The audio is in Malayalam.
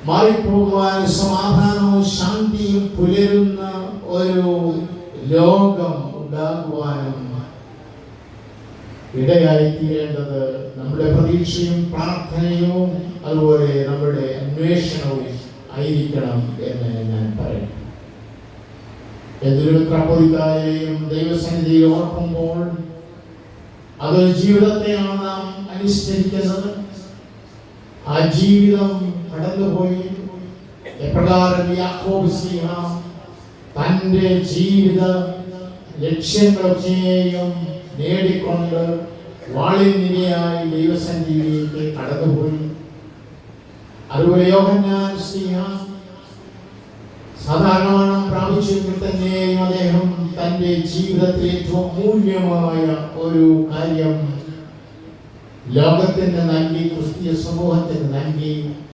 മാറിപ്പോകുവാൻ സമാധാനവും ശാന്തിയും പുലരുന്ന ഒരു ലോകം ഉണ്ടാകുവാനും ഇടയായിത്തീരേണ്ടത് നമ്മുടെ പ്രതീക്ഷയും പ്രാർത്ഥനയും അതുപോലെ നമ്മുടെ അന്വേഷണവും ആയിരിക്കണം എന്ന് ഞാൻ പറയും. ഏതൊരു പ്രബോധിതായെയും ദൈവസന്നിധിയിൽ ഓർക്കുമ്പോൾ അതൊരു ജീവിതത്തെയാണ് നാം അനുസരിക്കുന്നത്. ആ ജീവിതം കടന്നുപോയി എപ്രകാരം യാക്കോബ് ശ്ലീഹ തൻ്റെ ജീവിത ലക്ഷ്യങ്ങളൊക്കെയും നേടിക്കൊണ്ട് വാളിനിരയായി ദൈവസന്നിധിയിലേക്ക് കടന്നുപോയി. അതുപോലെ യോഹന്നാൻ ശ്ലീഹ സാധാരണ മരണം പ്രാപിച്ചെങ്കിൽ തന്നെയും അദ്ദേഹം തൻ്റെ ജീവിതത്തിൽ ഏറ്റവും മൂല്യമായ ഒരു കാര്യം ലോകത്തിന് നൽകി, ക്രിസ്തീയ സമൂഹത്തിന് നൽകി.